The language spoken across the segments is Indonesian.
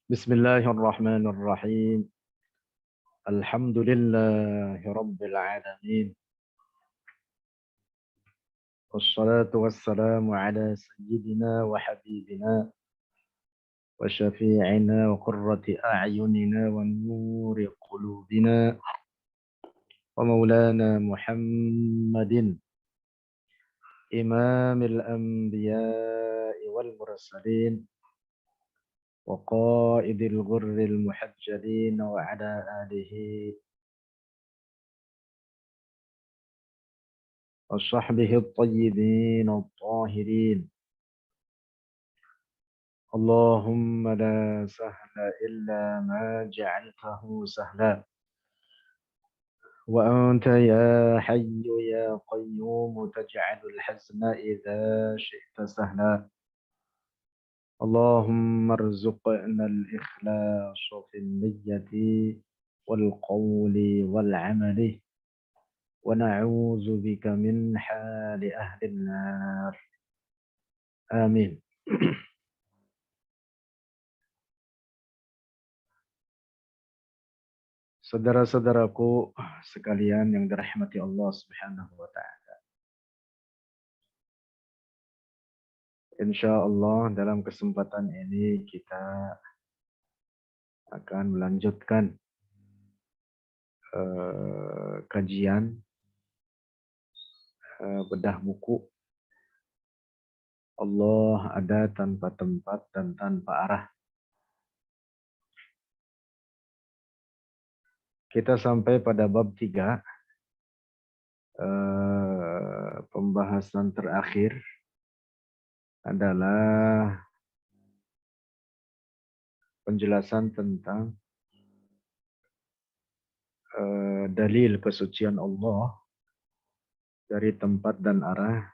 بسم الله الرحمن الرحيم. الحمد لله رب العالمين، والصلاة والسلام على سيدنا وحبيبنا وشفيعنا وقرة أعيننا ونور قلوبنا ومولانا محمد، إمام الأنبياء والمرسلين وقائد الغر المحجلين، وعلى آله وصحبه الطيبين الطاهرين. اللهم لا سهل إلا ما جعلته سهلا، وأنت يا حي يا قيوم تجعل الحزن إذا شئت سهلا. اللهم ارزقنا الإخلاص في النية والقول والعمل، ونعوذ بك من حال أهل النار. آمين. Saudara-saudaraku sekalian yang dirahmati Allah Subhanahu wa taala. Insya Allah dalam kesempatan ini kita akan melanjutkan kajian bedah buku Allah ada tanpa tempat dan tanpa arah. Kita sampai pada bab 3, pembahasan terakhir adalah penjelasan tentang dalil kesucian Allah dari tempat dan arah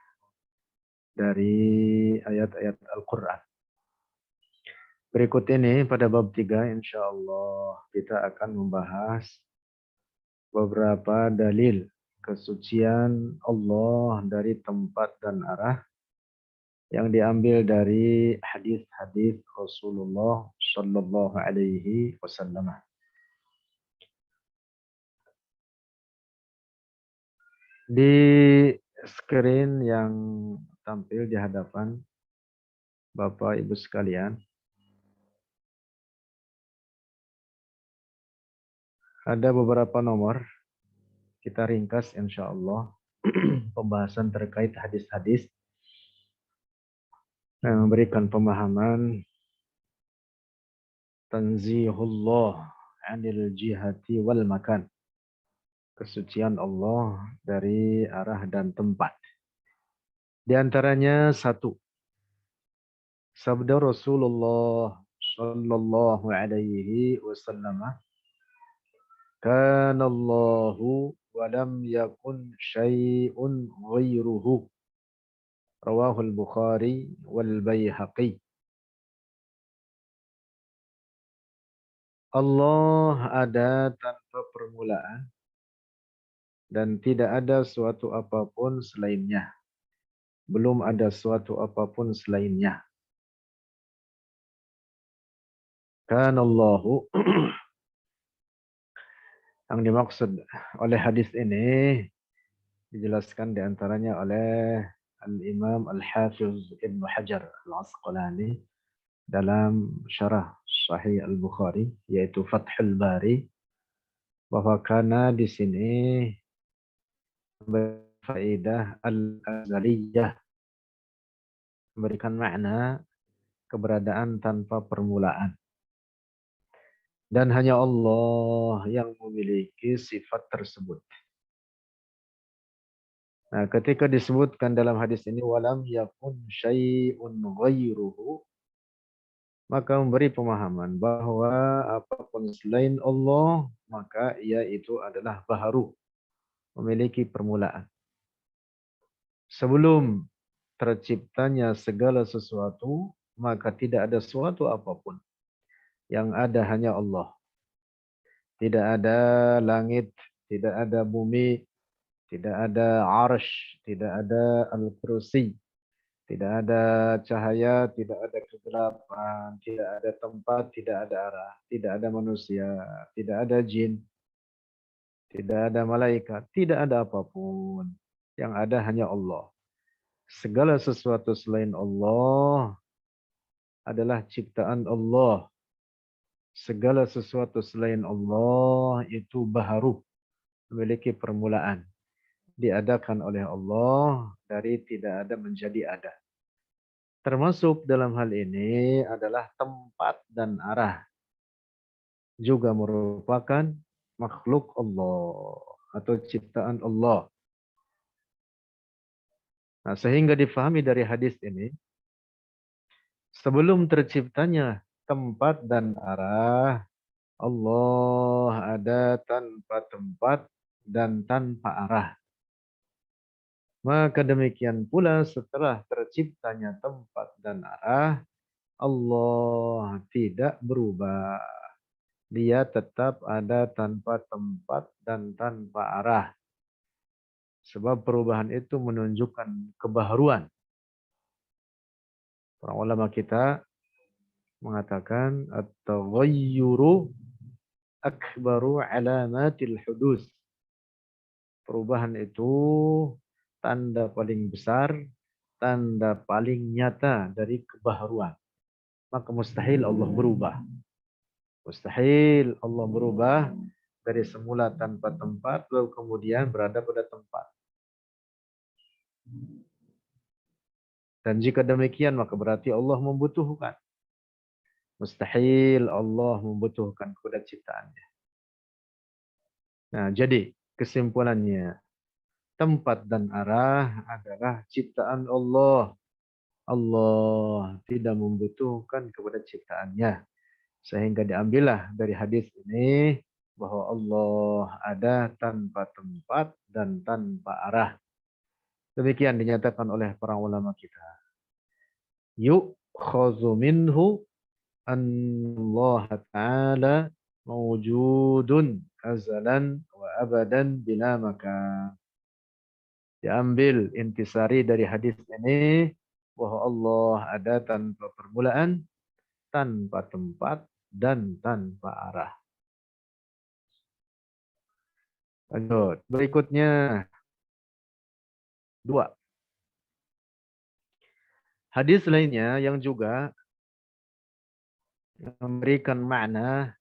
dari ayat-ayat Al-Quran. Berikut ini pada bab 3 insya Allah kita akan membahas beberapa dalil kesucian Allah dari tempat dan arah yang diambil dari hadis-hadis Rasulullah Sallallahu Alaihi Wasallam. Di screen yang tampil di hadapan Bapak Ibu sekalian, ada beberapa nomor. Kita ringkas insya Allah pembahasan terkait hadis-hadis yang memberikan pemahaman tanzihullah anil jihati wal makan, kesucian Allah dari arah dan tempat. Di antaranya satu, sabda Rasulullah sallallahu alaihi wasallam, kana Allahu wa lam yakun syai'un ghairuhu, rawahul Bukhari wal Baihaqi. Allah ada tanpa permulaan dan tidak ada suatu apapun selainnya. Belum ada suatu apapun selainnya. Kana Allahu, yang dimaksud oleh hadis ini dijelaskan diantaranya oleh Al-Imam Al-Hafiz Ibn Hajar Al-Asqalani dalam syarah Sahih Al-Bukhari, yaitu Fathul Bari, bahwa kana di sini berfaedah al-azaliyah, memberikan makna keberadaan tanpa permulaan. Dan hanya Allah yang memiliki sifat tersebut. Nah, ketika disebutkan dalam hadis ini walam yakun syai'un ghairuhu, maka memberi pemahaman bahwa apapun selain Allah, maka ia itu adalah baharu, memiliki permulaan. Sebelum terciptanya segala sesuatu, maka tidak ada suatu apapun. Yang ada hanya Allah. Tidak ada langit, tidak ada bumi, tidak ada arsh, tidak ada al-kursi, Tidak ada cahaya, tidak ada kegelapan, tidak ada tempat, tidak ada arah, tidak ada manusia, tidak ada jin, tidak ada malaikat, tidak ada apapun. Yang ada hanya Allah. Segala sesuatu selain Allah adalah ciptaan Allah. Segala sesuatu selain Allah itu baharu, memiliki permulaan. Diadakan oleh Allah dari tidak ada menjadi ada. Termasuk dalam hal ini adalah tempat dan arah. Juga merupakan makhluk Allah atau ciptaan Allah. Nah, sehingga difahami dari hadis ini, sebelum terciptanya tempat dan arah, Allah ada tanpa tempat dan tanpa arah. Maka demikian pula setelah terciptanya tempat dan arah, Allah tidak berubah. Dia tetap ada tanpa tempat dan tanpa arah. Sebab perubahan itu menunjukkan kebaharuan. Para ulama kita mengatakan at-taghayyuru akbaru alamatil hudus. Perubahan itu tanda paling besar, tanda paling nyata dari kebaharuan. Maka mustahil Allah berubah. Mustahil Allah berubah dari semula tanpa tempat, lalu kemudian berada pada tempat. Dan jika demikian, maka berarti Allah membutuhkan. Mustahil Allah membutuhkan kepada ciptaannya. Nah, jadi kesimpulannya, tempat dan arah adalah ciptaan Allah. Allah tidak membutuhkan kepada ciptaannya. Sehingga diambillah dari hadis ini bahwa Allah ada tanpa tempat dan tanpa arah. Demikian dinyatakan oleh para ulama kita. Yu'khazu minhu Allah Ta'ala mawjudun azalan wa abadan bila makan. Diambil intisari dari hadis ini bahwa Allah ada tanpa permulaan, tanpa tempat, dan tanpa arah. Lanjut. Berikutnya dua. Hadis lainnya yang juga memberikan makna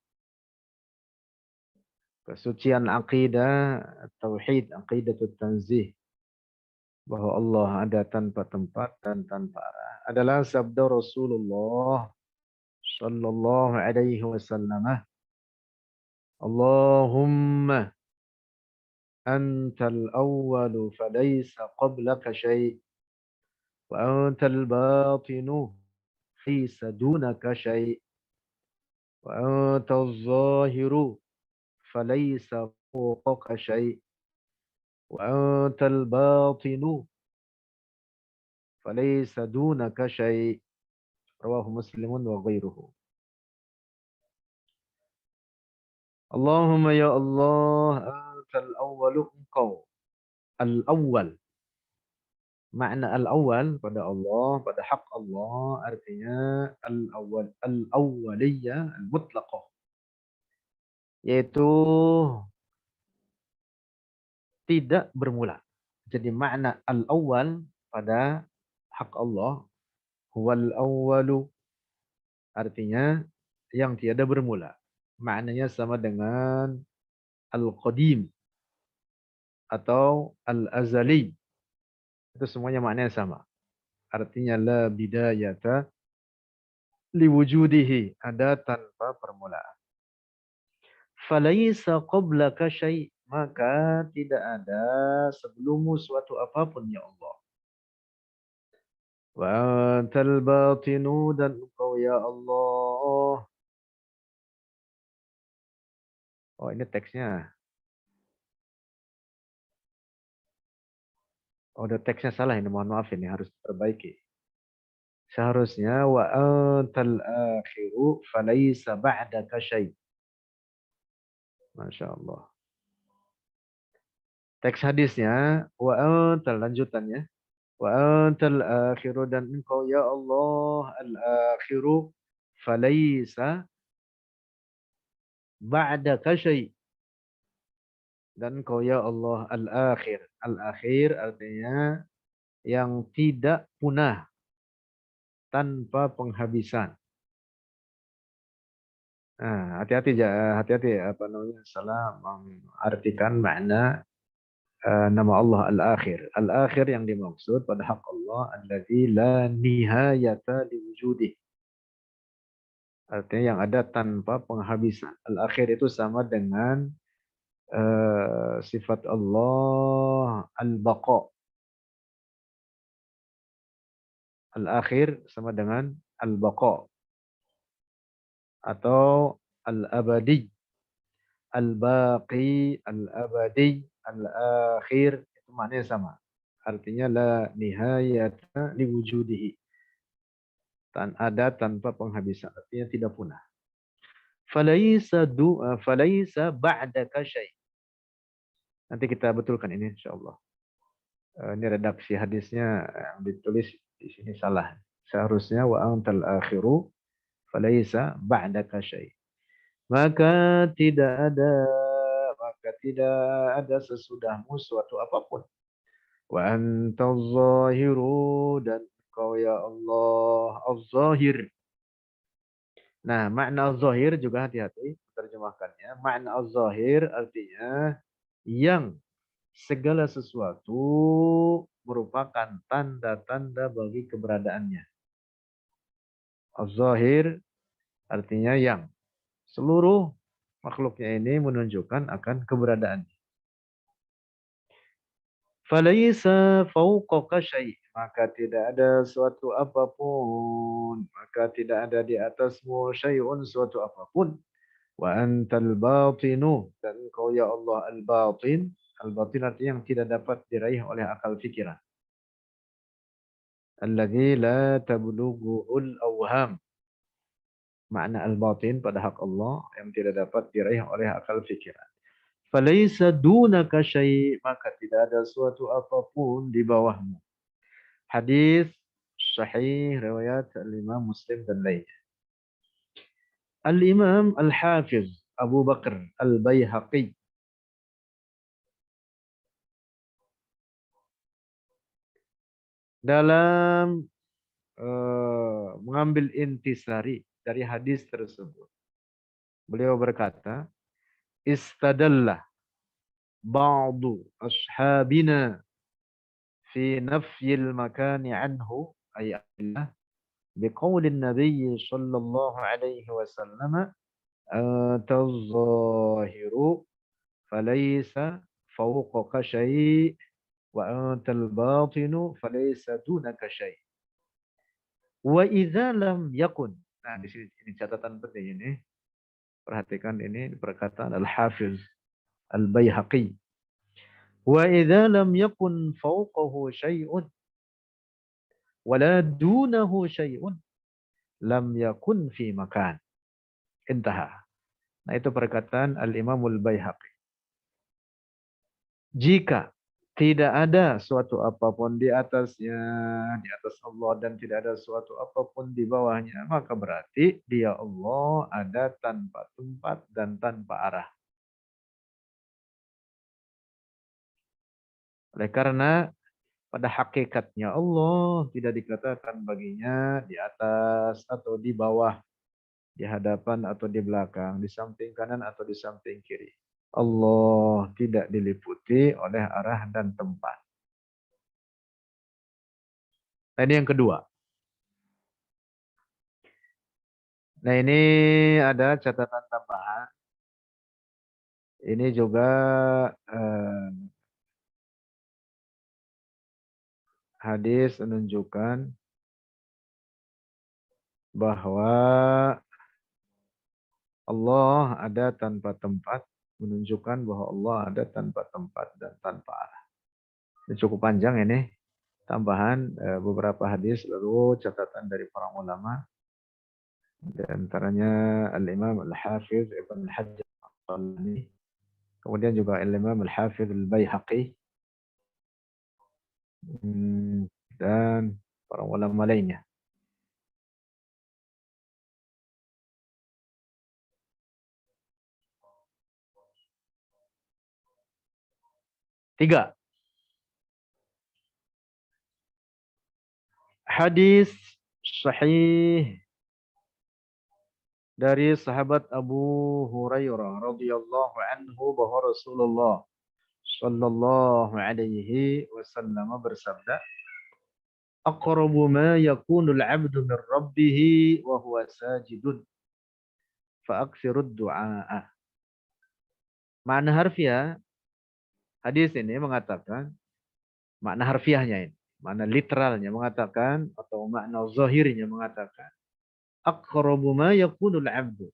kesucian akidah tauhid, aqidatut tanzih, bahwa Allah ada tanpa tempat dan tanpa arah adalah sabda Rasulullah sallallahu alaihi wasallam, Allahumma antal awwalu falaysa qablaka syai' wa antal batinu laysa dunaka syai' wa antal zahiru falaysa fawqaka syai' wa antal batinu falaysa dunaka syai'. Rawahu Muslimun wa ghairuhu. Allahumma ya Allah, antal awwalu, engkau al-awwal. Makna al-awwal pada Allah, pada hak Allah artinya al-awwal, al-awwaliyah al-mutlaqah, yaitu tidak bermula. Jadi makna al-awwal pada hak Allah huwal awwalu, artinya yang tiada bermula. Maknanya sama dengan al-qadim atau al-azali. Itu semuanya maknanya sama. Artinya la bidayata liwujudihi, ada tanpa permulaan. Falaisa qablaka syai', maka tidak ada sebelummu suatu apapun ya Allah. Wa antal batinu, dan engkau ya Allah. Oh, ini teksnya. Oh, ada teksnya salah ini, mohon maaf ini harus diperbaiki. Seharusnya wa antal akhiru falaisa ba'daka syai'. Masya Allah. Teks hadisnya wa antal, lanjutannya Wa antal akhiru, dan engkau ya Allah al-akhiru, falaysa ba'daka syai'. Dan engkau ya Allah al-akhir. Al-akhir artinya yang tidak punah, tanpa penghabisan. Nah, hati-hati apa namanya, salah mengartikan makna nama Allah Al-Akhir. Al-Akhir yang dimaksud pada hak Allah alladzi la nihayata liwujudih. Artinya yang ada tanpa penghabisan. Al-Akhir itu sama dengan sifat Allah Al-Baqa. Al-Akhir sama dengan Al-Baqa atau Al-Abadi. Al-Baqi, Al-Abadi, Al-Akhir, itu maknanya sama. Artinya la nihayata liwujudihi. Ada tanpa penghabisan, artinya tidak punah. Falaisa ba'daka syai'. Nanti kita betulkan ini insyaallah. Ini redaksi hadisnya yang ditulis di sini salah. Seharusnya wa antal akhiru falaisa ba'daka syai'. Maka tidak ada sesudahmu suatu apapun. Wa antal zahiru, dan kau ya Allah az-zahir. Nah, makna az-zahir juga hati-hati terjemahkannya. Makna az-zahir artinya yang segala sesuatu merupakan tanda-tanda bagi keberadaannya. Az-zahir artinya yang seluruh makhluknya ini menunjukkan akan keberadaannya. Falaisa fauqaka syai', maka tidak ada suatu apapun, maka tidak ada di atasmu syai'un, suatu apapun. Wa antal batinu, dan engkau ya Allah al-batin. Al-batin artinya yang tidak dapat diraih oleh akal fikiran. Alladzi la tablughuhul awham. Makna al-batin pada hak Allah yang tidak dapat diraih oleh akal fikiran. Falaisa dunaka syai', maka tidak ada suatu apapun di bawahmu. Hadis sahih riwayat al-Imam Muslim dan lainnya. Al-Imam Al-Hafiz Abu Bakar Al-Baihaqi dalam mengambil intisari dari hadis tersebut, beliau berkata, istadallah ba'du ashabina fi nafyil makani anhu, ay Allah, biqaulin Nabi sallallahu alaihi wasallam, antal zahiru falaysa fawqaka syai' wa antal batinu falaysa dunaka syai'. Wa idza lam yakun. Nah, di sini ini catatan penting ini. Perhatikan ini perkataan Al-Hafiz Al-Baihaqi. Wa idza lam yakun fawqahu syai'un wa la dunahu syai'un lam yakun fi makan. Intaha. Nah, itu perkataan Al-Imam Al-Baihaqi. Jika tidak ada suatu apapun di atasnya, di atas Allah, dan tidak ada suatu apapun di bawahnya, maka berarti dia Allah ada tanpa tempat dan tanpa arah. Oleh karena pada hakikatnya Allah tidak dikatakan baginya di atas atau di bawah, di hadapan atau di belakang, di samping kanan atau di samping kiri. Allah tidak diliputi oleh arah dan tempat. Nah, ini yang kedua. Nah, ini ada catatan tambahan. Ini juga hadis menunjukkan bahwa Allah ada tanpa tempat, menunjukkan bahwa Allah ada tanpa tempat dan tanpa arah. Ini cukup panjang ini. Tambahan beberapa hadis, lalu catatan dari para ulama. Di antaranya Al-Imam Al-Hafiz Ibn Hajar Al-Asqalani. Kemudian juga Al-Imam Al-Hafiz Al-Baihaqi. dan para ulama lainnya. Tiga, hadis sahih dari sahabat Abu Hurairah radhiyallahu anhu bahwa Rasulullah sallallahu alaihi wasallam bersabda, "Aqrabu ma yakunul 'abdu min rabbih wa huwa sajidun, fa aktsirud du'a." Makna harfiah hadis ini mengatakan, makna harfiahnya ini, makna literalnya mengatakan atau makna zahirnya mengatakan, aqrabu ma yakunul 'abdu,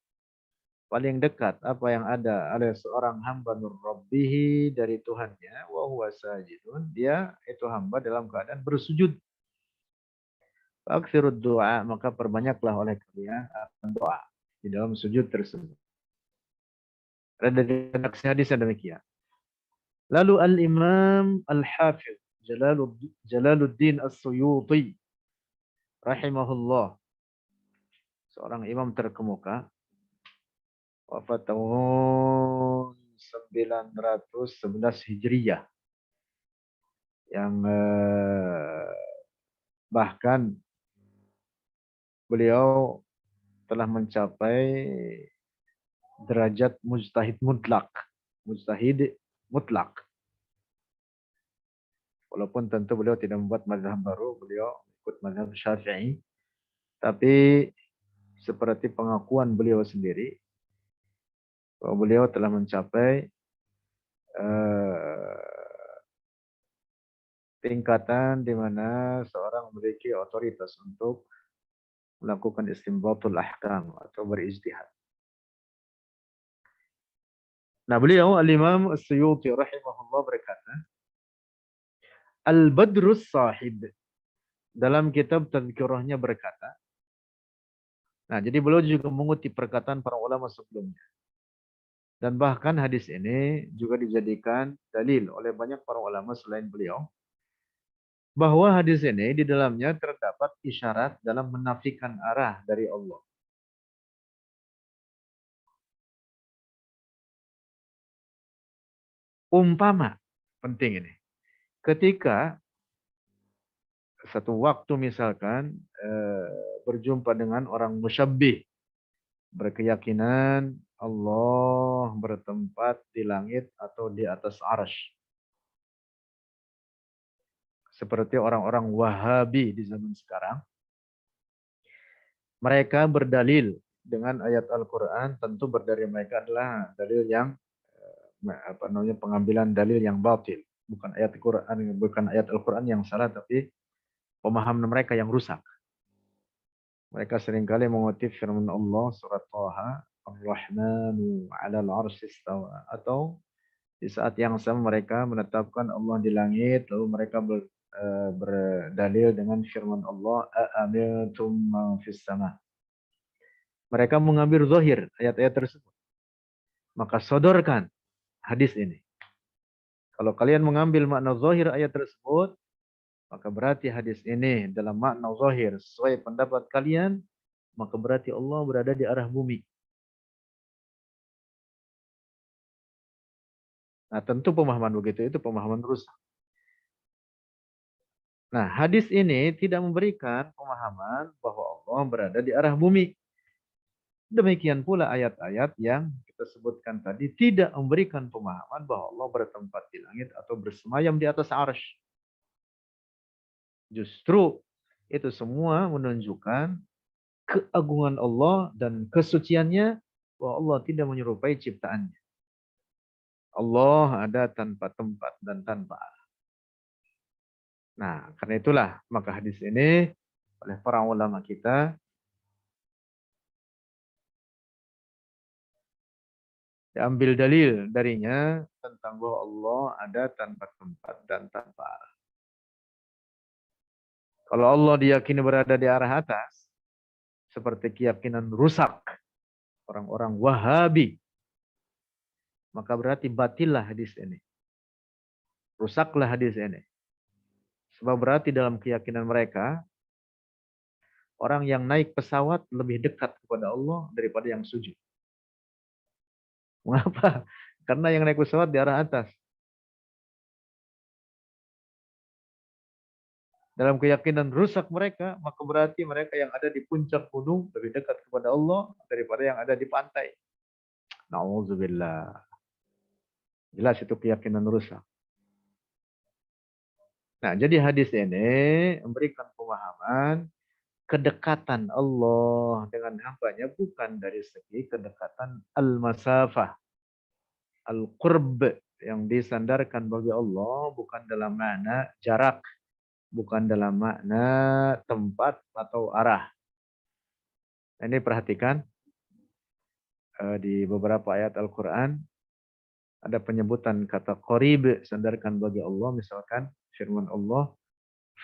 paling dekat apa yang ada oleh seorang hamba nur rabbih dari Tuhannya, wa huwa sajidun, dia itu hamba dalam keadaan bersujud. Aktsirud doa, maka perbanyaklah oleh kalian akan doa di dalam sujud tersebut. Redaksi hadisnya demikian. Lalu Al-Imam Al-Hafidh Jalaluddin As-Suyuti rahimahullah, seorang imam terkemuka, wafat tahun 911 Hijriyah, yang bahkan beliau telah mencapai derajat mujtahid mutlak. Mujtahid mutlak. Walaupun tentu beliau tidak membuat mazhab baru, beliau ikut mazhab Syafi'i. Tapi seperti pengakuan beliau sendiri, bahwa beliau telah mencapai tingkatan di mana seorang memiliki otoritas untuk melakukan istinbatul ahkam atau berijtihad. Nah, beliau Al-Imam As-Suyuti rahimahullah berkata, Al-Badrus Sahib, dalam kitab Tadhkirahnya berkata, nah jadi beliau juga mengutip perkataan para ulama sebelumnya. Dan bahkan hadis ini juga dijadikan dalil oleh banyak para ulama selain beliau, bahwa hadis ini di dalamnya terdapat isyarat dalam menafikan arah dari Allah. Umpama, penting ini, ketika satu waktu misalkan berjumpa dengan orang musyabbih, berkeyakinan Allah bertempat di langit atau di atas arsy, seperti orang-orang Wahabi di zaman sekarang, mereka berdalil dengan ayat Al-Quran, tentu berdalil mereka adalah dalil yang pengambilan dalil yang batil, bukan ayat Al-Quran, bukan ayat Al-Quran yang salah, tapi pemahaman mereka yang rusak. Mereka seringkali mengutip firman Allah surat Thaha, Ar-Rahmanu 'alal 'arsy istawa, atau di saat yang sama mereka menetapkan Allah di langit, lalu mereka berdalil dengan firman Allah, A'amintum man fis sama. Mereka mengambil zahir ayat-ayat tersebut. Maka sodorkan hadis ini. Kalau kalian mengambil makna zahir ayat tersebut, maka berarti hadis ini dalam makna zahir sesuai pendapat kalian, maka berarti Allah berada di arah bumi. Nah, tentu pemahaman begitu itu pemahaman rusak. Nah, hadis ini tidak memberikan pemahaman bahwa Allah berada di arah bumi. Demikian pula ayat-ayat yang kita sebutkan tadi tidak memberikan pemahaman bahwa Allah bertempat di langit atau bersemayam di atas arsy. Justru itu semua menunjukkan keagungan Allah dan kesuciannya, bahwa Allah tidak menyerupai ciptaannya. Allah ada tanpa tempat dan tanpa arah. Nah, karena itulah maka hadis ini oleh para ulama kita diambil dalil darinya tentang bahwa Allah ada tanpa tempat dan tanpa arah. Kalau Allah diyakini berada di arah atas, seperti keyakinan rusak orang-orang Wahabi, maka berarti batillah hadis ini. Rusaklah hadis ini. Sebab berarti dalam keyakinan mereka, orang yang naik pesawat lebih dekat kepada Allah daripada yang sujud. Mengapa? Karena yang naik pesawat di arah atas. Dalam keyakinan rusak mereka, maka berarti mereka yang ada di puncak gunung lebih dekat kepada Allah daripada yang ada di pantai. Nauzubillah. Jelas itu keyakinan rusak. Nah, jadi hadis ini memberikan pemahaman kedekatan Allah dengan hambanya bukan dari segi kedekatan al-masafah, al-qurb yang disandarkan bagi Allah bukan dalam makna jarak, bukan dalam makna tempat atau arah. Ini perhatikan di beberapa ayat Al-Quran ada penyebutan kata qarib sandarkan bagi Allah, misalkan firman Allah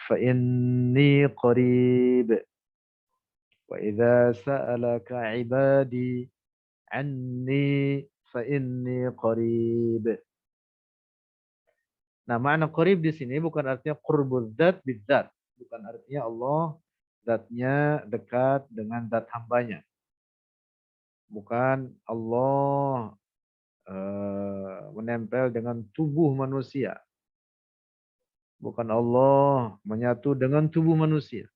fa inni qarib wa idza sa'alaka ibadi anni fa inni qarib. Nah, makna qarib di sini bukan artinya qurbul dzat bidzat, bukan artinya Allah zatnya dekat dengan zat hambanya. Bukan Allah menempel dengan tubuh manusia. Bukan Allah menyatu dengan tubuh manusia.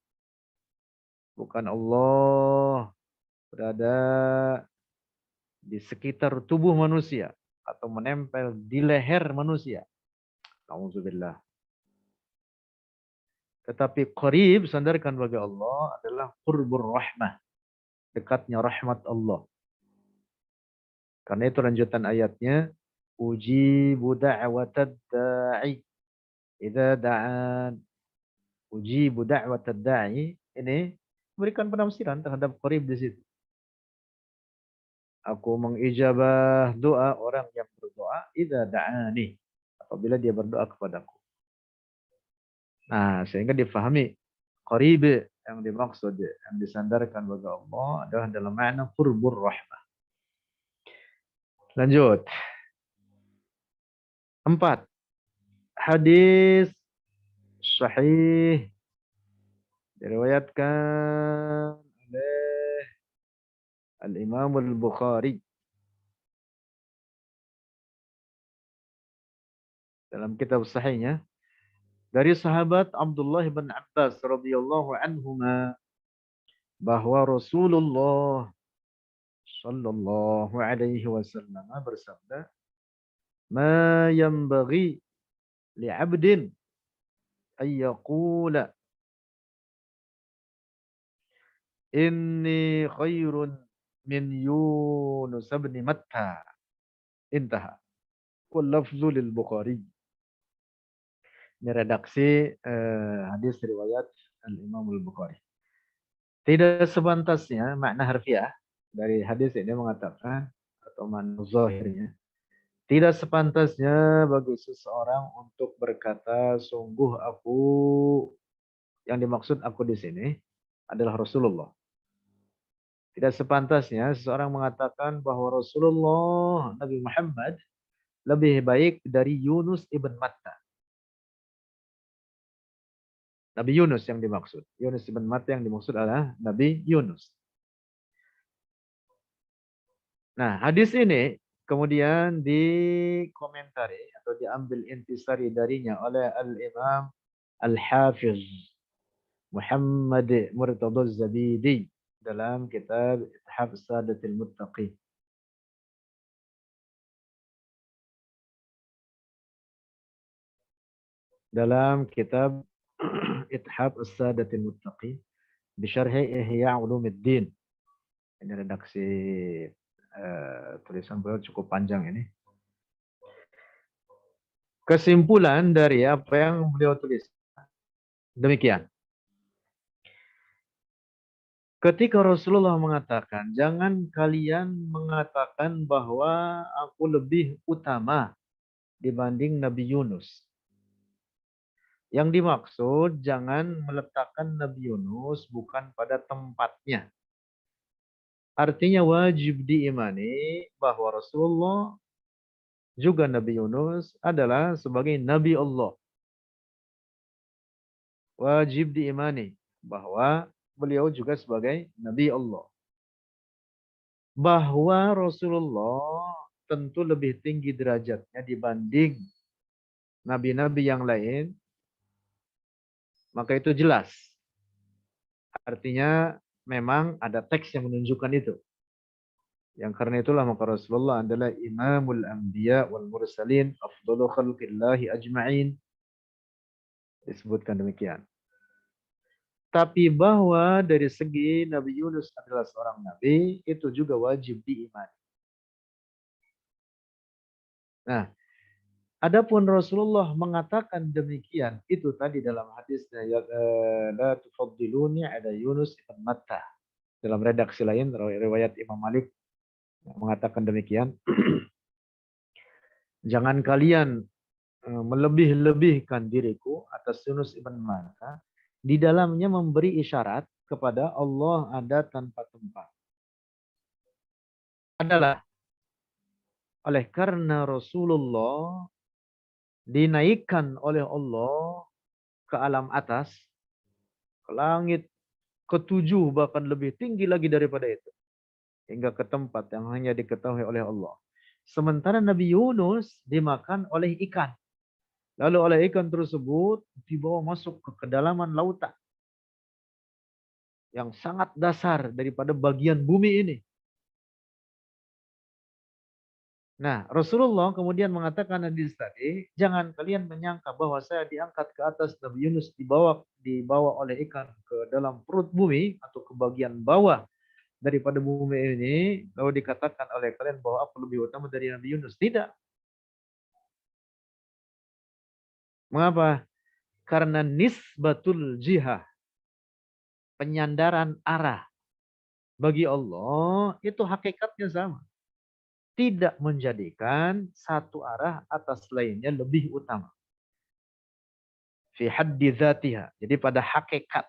Bukan Allah berada di sekitar tubuh manusia atau menempel di leher manusia. Alhamdulillah. Tetapi qarib sandarkan bagi Allah adalah qurbur rahmah. Dekatnya rahmat Allah. Karena itu lanjutan ayatnya. Ujibu da'watad da'i idza da'an. Ujibu da'watad da'i. Ini memberikan penafsiran terhadap qarib di situ. Aku mengijabah doa orang yang berdoa idza da'ani. Apabila dia berdoa kepadaku. Nah, sehingga difahami qarib yang dimaksud, yang disandarkan bagi Allah adalah dalam makna qurbur rahmah. Lanjut. 4. Hadis sahih diriwayatkan oleh Al-Imam Al-Bukhari dalam kitab sahihnya dari sahabat Abdullah bin Abbas radhiyallahu anhuma bahwa Rasulullah sallallahu alaihi wasallam bersabda, "Ma yanbaghi li'abdin ay yaqula inni khairun min Yunus bin Matta." Intaha. Wal lafzu lil Bukhari. Ini redaksi hadis riwayat Al-Imam Al-Bukhari. Tidak sepantasnya makna harfiah dari hadis ini mengatakan atau makna zahirnya. Tidak sepantasnya bagi seseorang untuk berkata sungguh aku, yang dimaksud aku di sini adalah Rasulullah. Tidak sepantasnya seseorang mengatakan bahwa Rasulullah Nabi Muhammad lebih baik dari Yunus ibn Matta. Nabi Yunus yang dimaksud. Yunus ibn Matta yang dimaksud adalah Nabi Yunus. Nah, hadis ini kemudian dikomentari atau diambil intisari darinya oleh Al-Imam Al-Hafiz Muhammad Murtadha Zabidi dalam kitab Ithaf Sadatil Muttaqin. Dalam kitab Ithaf Sadatil Muttaqin bisyarhi Ihya Ulumuddin. Ini redaksi tulisan beliau cukup panjang ini. Kesimpulan dari apa yang beliau tulis demikian. Ketika Rasulullah mengatakan, jangan kalian mengatakan bahwa aku lebih utama dibanding Nabi Yunus. Yang dimaksud, jangan meletakkan Nabi Yunus bukan pada tempatnya. Artinya wajib diimani bahwa Rasulullah juga Nabi Yunus adalah sebagai Nabi Allah. wajib diimani bahwa beliau juga sebagai Nabi Allah. Bahwa Rasulullah tentu lebih tinggi derajatnya dibanding nabi-nabi yang lain, maka itu jelas. Artinya memang ada teks yang menunjukkan itu. Yang karena itulah maka Rasulullah adalah imamul anbiya wal mursalin afdalu khalqillahi ajma'in. Disebutkan demikian. Tapi bahwa dari segi Nabi Yunus adalah seorang nabi, itu juga wajib diimani. Nah, adapun Rasulullah mengatakan demikian, itu tadi dalam hadisnya, la tufaddiluni ala Yunus ibn Matta. Dalam redaksi lain, riwayat Imam Malik mengatakan demikian. Jangan kalian melebih-lebihkan diriku atas Yunus ibn Matta. Di dalamnya memberi isyarat kepada Allah ada tanpa tempat. Adalah oleh karena Rasulullah dinaikkan oleh Allah ke alam atas, ke langit ketujuh, bahkan lebih tinggi lagi daripada itu. Hingga ke tempat yang hanya diketahui oleh Allah. Sementara Nabi Yunus dimakan oleh ikan. Lalu oleh ikan tersebut dibawa masuk ke kedalaman lautan. Yang sangat dasar daripada bagian bumi ini. Nah, Rasulullah kemudian mengatakan hadis tadi, jangan kalian menyangka bahwa saya diangkat ke atas Nabi Yunus dibawa oleh ikan ke dalam perut bumi atau ke bagian bawah daripada bumi ini, lalu dikatakan oleh kalian bahwa aku lebih utama dari Nabi Yunus. Tidak. Mengapa? Karena nisbatul jihah, penyandaran arah bagi Allah itu hakikatnya sama. Tidak menjadikan satu arah atas lainnya lebih utama. Fi haddi dzatiha. Jadi pada hakikat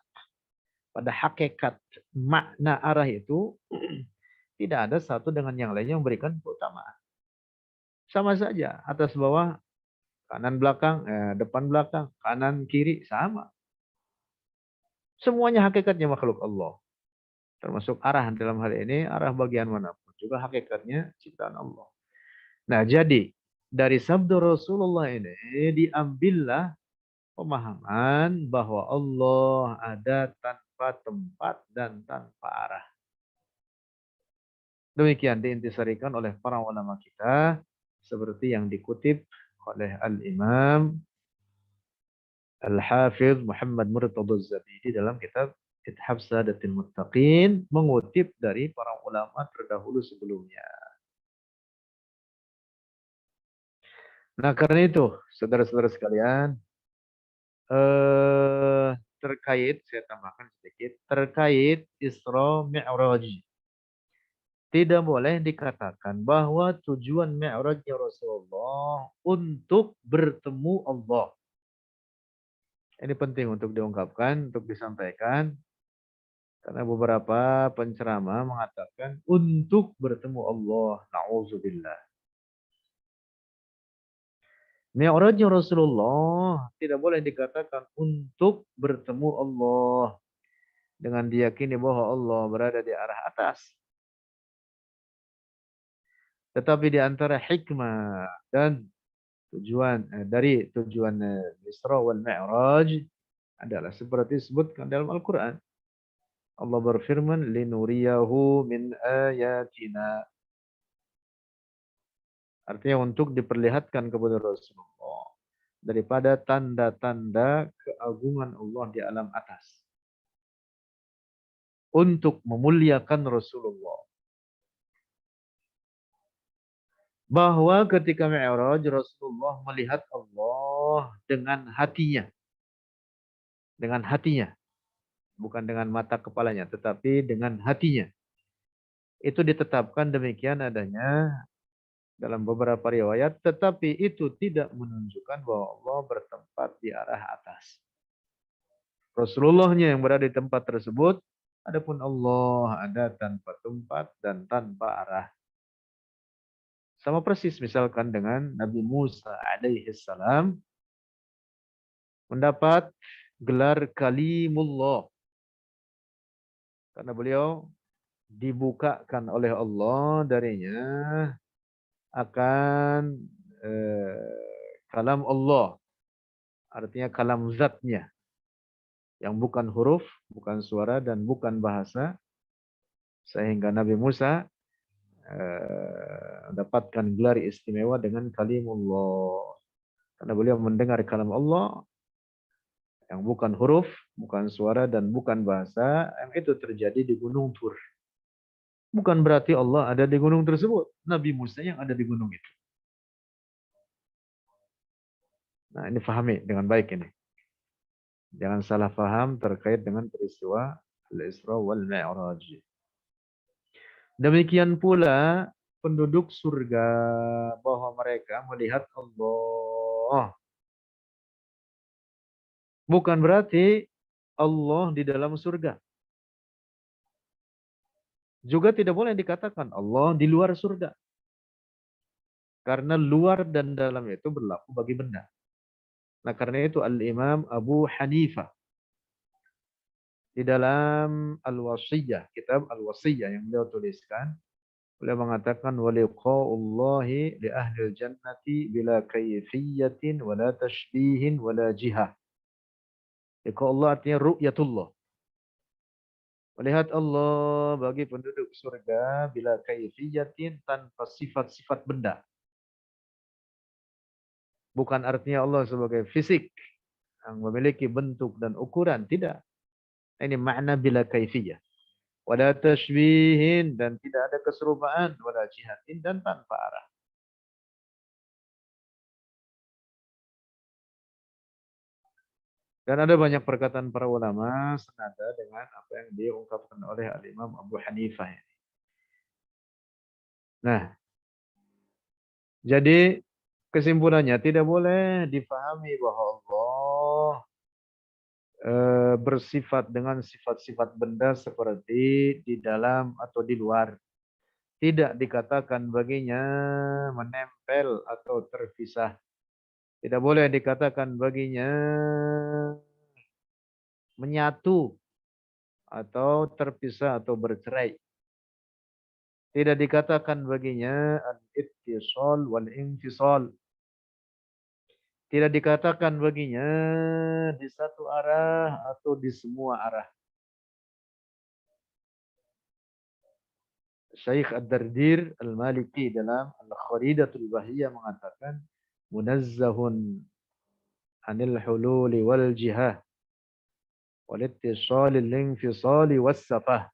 makna arah itu tidak ada satu dengan yang lainnya memberikan keutamaan. Sama saja atas bawah, kanan belakang, depan belakang, kanan kiri sama. Semuanya hakikatnya makhluk Allah. Termasuk arah dalam hal ini, arah bagian manapun juga hakikatnya ciptaan Allah. Nah, jadi dari sabda Rasulullah ini diambillah pemahaman bahwa Allah ada tanpa tempat dan tanpa arah. Demikian diintisarikan oleh para ulama kita seperti yang dikutip oleh Al-Imam Al-Hafidh Muhammad Murtadha Az-Zabidi dalam kitab Ithaf Sadatil Muttaqin, mengutip dari para ulama terdahulu sebelumnya. Nah, karena itu, saudara-saudara sekalian, terkait, saya tambahkan sedikit, terkait Isra Mi'raj. Tidak boleh dikatakan bahwa tujuan Mi'rajnya Rasulullah untuk bertemu Allah. Ini penting untuk diungkapkan, untuk disampaikan. Karena beberapa penceramah mengatakan untuk bertemu Allah. Na'udzubillah. Mi'rajnya Rasulullah tidak boleh dikatakan untuk bertemu Allah. Dengan diyakini bahwa Allah berada di arah atas. Tetapi di antara hikmah dan tujuan dari tujuan Isra wal Mi'raj adalah seperti disebutkan dalam Al-Quran. Allah berfirman, linuriyahu min ayatina. Artinya untuk diperlihatkan kepada Rasulullah daripada tanda-tanda keagungan Allah di alam atas. Untuk memuliakan Rasulullah. Bahwa ketika Mi'raj Rasulullah melihat Allah dengan hatinya. Dengan hatinya. Bukan dengan mata kepalanya, tetapi dengan hatinya. Itu ditetapkan demikian adanya dalam beberapa riwayat, tetapi itu tidak menunjukkan bahwa Allah bertempat di arah atas. Rasulullahnya yang berada di tempat tersebut, adapun Allah ada tanpa tempat dan tanpa arah. Sama persis misalkan dengan Nabi Musa alaihi salam mendapat gelar kalimullah. Karena beliau dibukakan oleh Allah darinya akan kalam Allah. Artinya kalam zatnya. Yang bukan huruf, bukan suara, dan bukan bahasa. Sehingga Nabi Musa mendapatkan gelar istimewa dengan kalimullah. Karena beliau mendengar kalam Allah yang bukan huruf, bukan suara, dan bukan bahasa. Yang itu terjadi di Gunung Tur. Bukan berarti Allah ada di gunung tersebut. Nabi Musa yang ada di gunung itu. Nah, ini pahami dengan baik ini. Jangan salah paham terkait dengan peristiwa Al-Isra wal Mi'raj. Demikian pula penduduk surga bahwa mereka melihat Allah. Bukan berarti Allah di dalam surga. Juga tidak boleh dikatakan Allah di luar surga. Karena luar dan dalam itu berlaku bagi benda. Nah, karena itu Al-Imam Abu Hanifah di dalam Al-Wasiyah, kitab Al-Wasiyah yang beliau tuliskan, beliau mengatakan waliqaullahi li ahli jannati bila kayfiyatin wala tashbihin wala jihah. Liqa Allah artinya ru'yatullah. Melihat Allah bagi penduduk surga bila kayfiyatin tanpa sifat-sifat benda. Bukan artinya Allah sebagai fisik yang memiliki bentuk dan ukuran, tidak. Ini makna bila kaifiyah. Wala tashbihin dan tidak ada keserupaan, wala jihatin dan tanpa arah. Dan ada banyak perkataan para ulama senada dengan apa yang diungkapkan oleh Al-Imam Abu Hanifah. Nah, jadi kesimpulannya tidak boleh difahami bahwa Allah bersifat dengan sifat-sifat benda seperti di dalam atau di luar. Tidak dikatakan baginya menempel atau terpisah. Tidak boleh dikatakan baginya menyatu atau terpisah atau bercerai. Tidak dikatakan baginya al-ittisal wal-infisal. Tidak dikatakan baginya di satu arah atau di semua arah. Syekh Ad-Dardir Al-Maliki dalam Al-Kharidatul Bahiyah mengatakan munazzahun anil hululi wal jihah wal ittisali al-infisali was safah.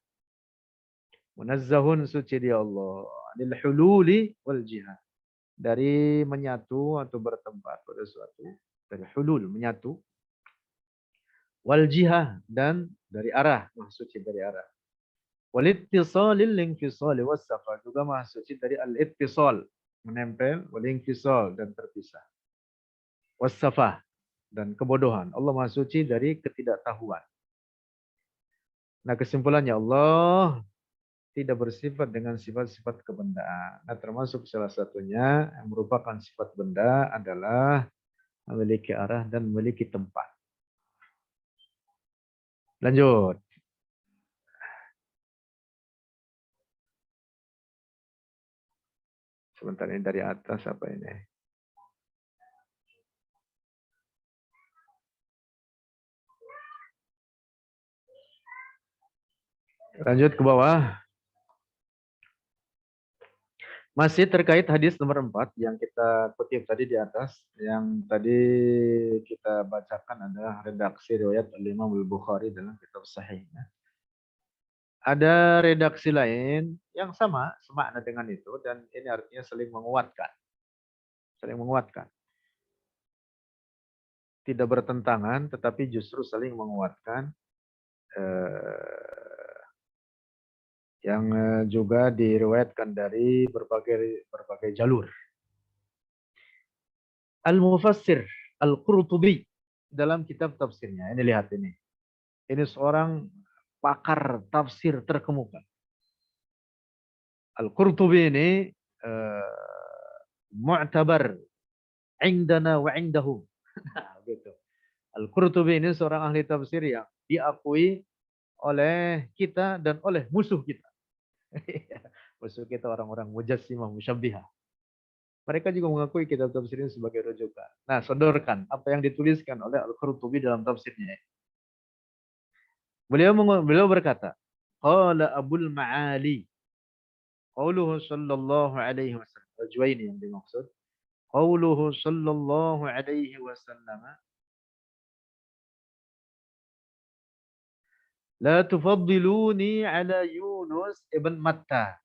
Munazzahun suci dia Allah anil hululi wal jihah. Dari menyatu atau bertempat pada suatu, dari hulul menyatu, wal jihah dan dari arah, maksudnya dari arah. Wal ittisalil linfisali was safar juga maksudnya dari al ittisal menempel, wal infisal dan terpisah. Was safah dan kebodohan. Allah Maha Suci dari ketidaktahuan. Nah, kesimpulannya Allah tidak bersifat dengan sifat-sifat kebendaan. Nah, termasuk salah satunya yang merupakan sifat benda adalah memiliki arah dan memiliki tempat. Lanjut. Sebentar ini dari atas apa ini? Lanjut ke bawah. Masih terkait hadis nomor 4 yang kita kutip tadi di atas. Yang tadi kita bacakan adalah redaksi riwayat Imam Al-Bukhari dalam kitab sahihnya. Ada redaksi lain yang sama, semakna dengan itu. Dan ini artinya saling menguatkan. Saling menguatkan. Tidak bertentangan, tetapi justru saling menguatkan. Yang juga diriwayatkan dari berbagai jalur. Al-Mufassir Al-Qurtubi dalam kitab tafsirnya. Ini lihat ini. Ini seorang pakar tafsir terkemuka. Al-Qurtubi ini mu'tabar indana wa indahu. Gitu. Al-Qurtubi ini seorang ahli tafsir yang diakui oleh kita dan oleh musuh kita. Musuh kita orang-orang mujassimah, musyabbihah. Mereka juga mengakui kitab tafsir ini sebagai rujukan. Nah, sodorkan apa yang dituliskan oleh Al-Qurtubi dalam tafsirnya. Beliau berkata, qala Abul Ma'ali, qauluhu sallallahu alaihi wasallam. Al-Juwaini yang dimaksud. Qauluhu sallallahu alaihi wasallam, la tufaddiluni ala Yunus ibn Matta.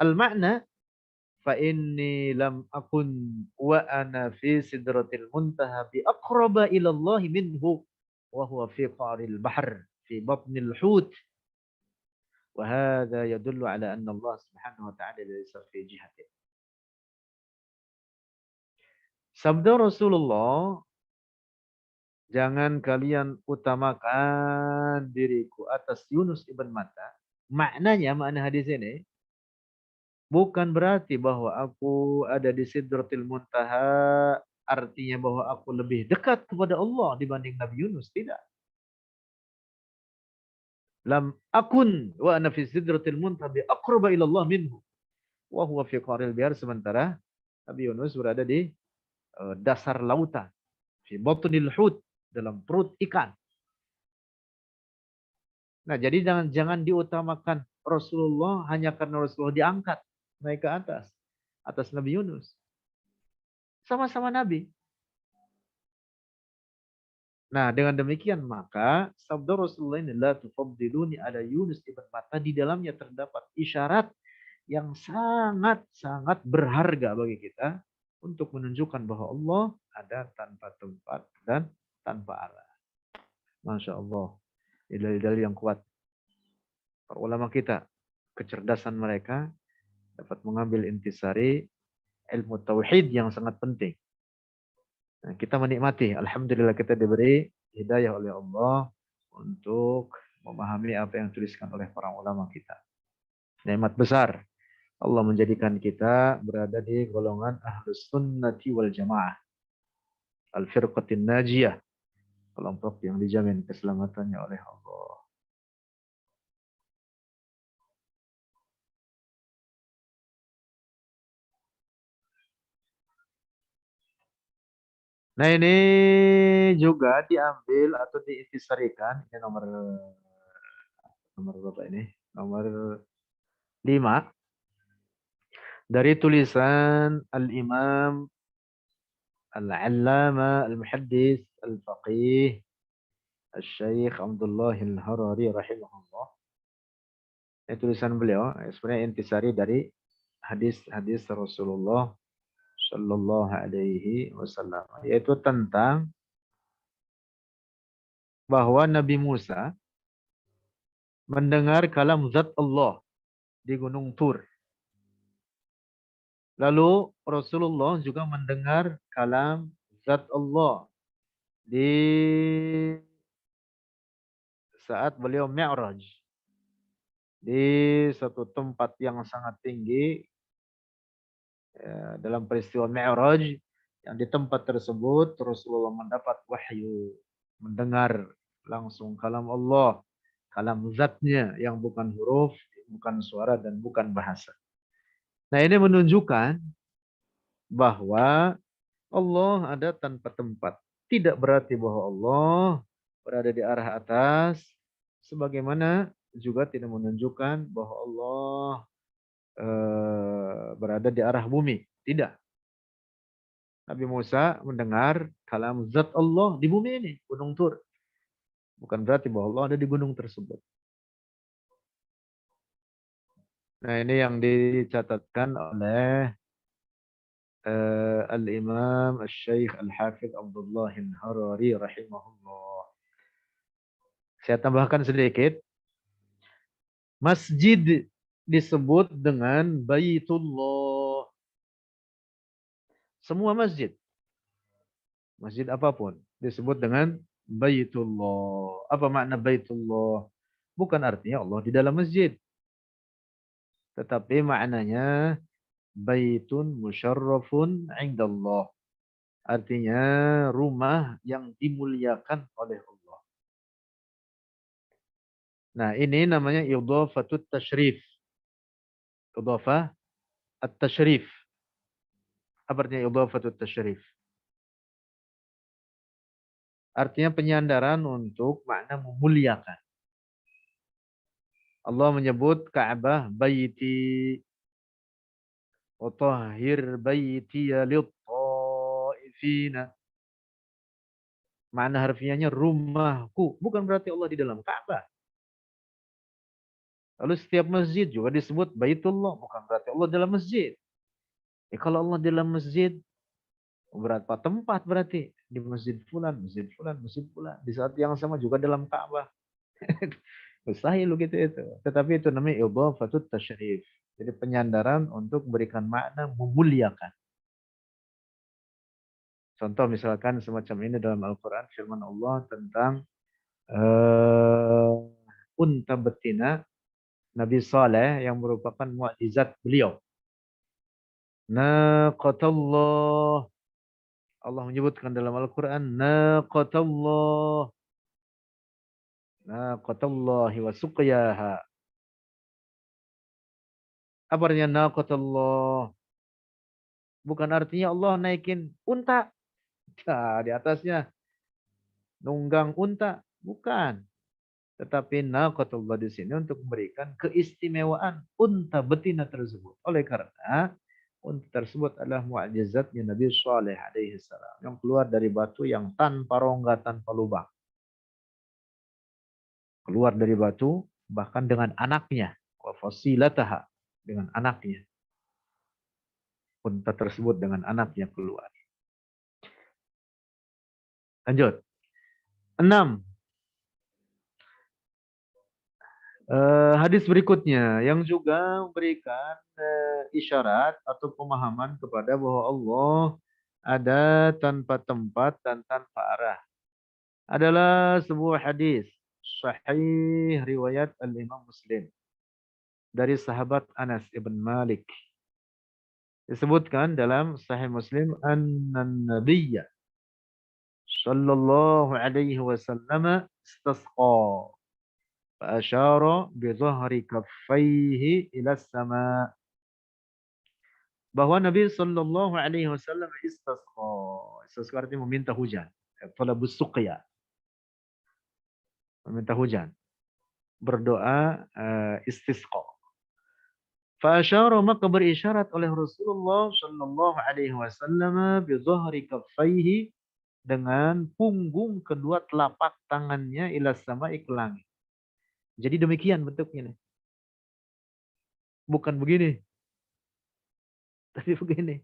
Al-makna, fa inni lam akun wa ana fi sidratil muntaha bi aqraba ila Allah minhu wa huwa fi qaril bahr fi batnil hut. Wa hadha yadullu ala anna Allah subhanahu wa ta'ala laysa fi jihatin. Sabda Rasulullah, jangan kalian utamakan diriku atas Yunus ibn Matta. Maknanya, makna hadis ini, bukan berarti bahwa aku ada di Sidratil Muntaha, artinya bahwa aku lebih dekat kepada Allah dibanding Nabi Yunus. Tidak. Lam akun wa ana fi Sidratil Muntaha bi aqraba ila Allah minhu. Wa huwa fi qaril bihar. Sementara Nabi Yunus berada di dasar lautan. Fi batnil hut, dalam perut ikan. Nah, jadi jangan diutamakan Rasulullah hanya karena Rasulullah diangkat naik ke atas Nabi Yunus. Sama-sama Nabi. Nah, dengan demikian maka sabda Rasulullah ini, la tufaddiluni ala Yunus ibn Matta, di dalamnya terdapat isyarat yang sangat-sangat berharga bagi kita untuk menunjukkan bahwa Allah ada tanpa tempat dan tanpa arah. Masya Allah. Ini dalil-dalil yang kuat. Para ulama kita, kecerdasan mereka dapat mengambil intisari ilmu tauhid yang sangat penting. Nah, kita menikmati, alhamdulillah kita diberi hidayah oleh Allah untuk memahami apa yang dituliskan oleh para ulama kita. Nikmat besar. Allah menjadikan kita berada di golongan Ahlus Sunnati wal Jamaah. Al-Firqatin Najiyah. Kelompok yang dijamin keselamatannya oleh Allah. Nah, ini juga diambil atau diintisarikan. Ini nomor berapa ini? Nomor 5. Dari tulisan Al-Imam Al-Allama Al-Muhaddis Al-Faqih Al-Syeikh Abdullah Al-Harari rahimahullah. Ini tulisan beliau, sebenarnya intisari dari hadis-hadis Rasulullah Sallallahu Alaihi Wasallam, yaitu tentang bahwa Nabi Musa mendengar kalam zat Allah di Gunung Tur. Lalu Rasulullah juga mendengar kalam zat Allah di saat beliau Mi'raj. Di satu tempat yang sangat tinggi, dalam peristiwa Mi'raj, yang di tempat tersebut Rasulullah mendapat wahyu, mendengar langsung kalam Allah, kalam zatnya yang bukan huruf, bukan suara, dan bukan bahasa. Nah, ini menunjukkan bahwa Allah ada tanpa tempat. Tidak berarti bahwa Allah berada di arah atas, sebagaimana juga tidak menunjukkan bahwa Allah berada di arah bumi. Tidak. Nabi Musa mendengar kalam zat Allah di bumi ini, Gunung Tur. Bukan berarti bahwa Allah ada di gunung tersebut. Nah, ini yang dicatatkan oleh Al-Imam Al-Syeikh Al-Hafidh Abdullah Al-Harari rahimahullah. Saya tambahkan sedikit. Masjid disebut dengan Baitullah. Semua masjid. Masjid apapun disebut dengan Baitullah. Apa makna Baitullah? Bukan artinya Allah di dalam masjid. Tetapi maknanya Baitun musyarrafun indallah. Artinya rumah yang dimuliakan oleh Allah. Nah, ini namanya idhafatut tasyrif. Idhafah at-tasyrif. Apa artinya idhafatut tasyrif? Artinya penyandaran untuk makna memuliakan. Allah menyebut Ka'bah baiti wa tahhir baiti lit-ta'ifina. Makna harfiahnya rumahku. Bukan berarti Allah di dalam Ka'bah. Lalu setiap masjid juga disebut Baitullah. Bukan berarti Allah dalam masjid. Kalau Allah dalam masjid, berapa tempat berarti? Di masjid fulan, masjid fulan, masjid fulan. Di saat yang sama juga dalam Ka'bah. Mustahil gitu itu. Tetapi itu namanya idhafatut tasyrif. Jadi penyandaran untuk memberikan makna memuliakan. Contoh misalkan semacam ini dalam Al-Quran firman Allah tentang unta betina Nabi Saleh yang merupakan mukjizat beliau. Naqatallah. Allah menyebutkan dalam Al-Quran naqatallah. Naqatallahi wa suqyaha. Apa artinya naqatallah? Bukan artinya Allah naikin unta. Nah, di atasnya nunggang unta. Bukan. Tetapi naqatullah di sini untuk memberikan keistimewaan unta betina tersebut. Oleh karena unta tersebut adalah mukjizatnya Nabi Saleh alaihi salam yang keluar dari batu yang tanpa rongga, tanpa lubang. Keluar dari batu bahkan dengan anaknya, wa fasilataha, dengan anaknya. Unta tersebut dengan anaknya keluar. Lanjut. 6. Hadis berikutnya yang juga memberikan isyarat atau pemahaman kepada bahwa Allah ada tanpa tempat dan tanpa arah. Adalah sebuah hadis sahih riwayat Al-Imam Muslim dari sahabat Anas ibn Malik. Disebutkan dalam Sahih Muslim annan nabiyya sallallahu alaihi wasallam istasqa fa asyara bi dhahri kaffaihi ila sama, bahwa Nabi sallallahu alaihi wasallam istasqa. Istasqa artinya meminta hujan. Talabus suqya, meminta hujan. Berdoa istisqa. Fa asyara, maka berisyarat oleh Rasulullah sallallahu alaihi wasallam bi dhahri kaffaihi, dengan punggung kedua telapak tangannya ila sama'i, ke langit. Jadi demikian bentuknya. Bukan begini, tapi begini.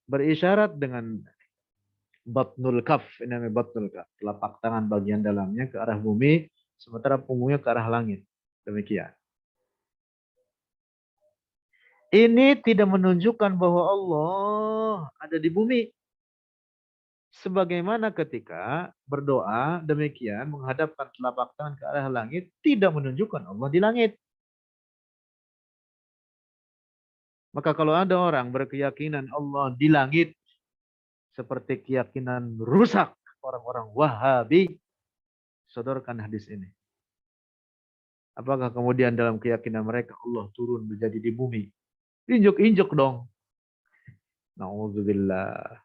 Berisyarat dengan batnul kaf, ini namanya batnul kaf. Telapak tangan bagian dalamnya ke arah bumi, sementara punggungnya ke arah langit. Demikian. Ini tidak menunjukkan bahwa Allah ada di bumi. Sebagaimana ketika berdoa demikian menghadapkan telapak tangan ke arah langit tidak menunjukkan Allah di langit. Maka kalau ada orang berkeyakinan Allah di langit, seperti keyakinan rusak orang-orang Wahabi, sodorkan hadis ini. Apakah kemudian dalam keyakinan mereka Allah turun menjadi di bumi? Injuk-injuk dong. Na'udzubillah.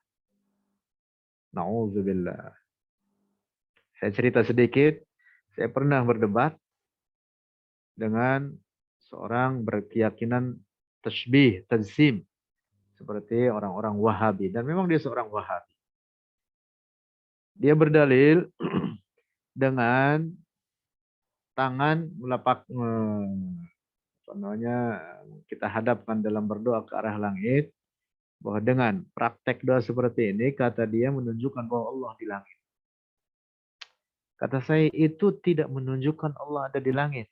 Na'udzubillah. Saya cerita sedikit. Saya pernah berdebat dengan seorang berkeyakinan tasbih, tajsim, seperti orang-orang Wahabi. Dan memang dia seorang Wahabi. Dia berdalil dengan tangan melapak, kita hadapkan dalam berdoa ke arah langit, bahwa dengan praktek doa seperti ini, kata dia menunjukkan bahwa Allah di langit. Kata saya, itu tidak menunjukkan Allah ada di langit.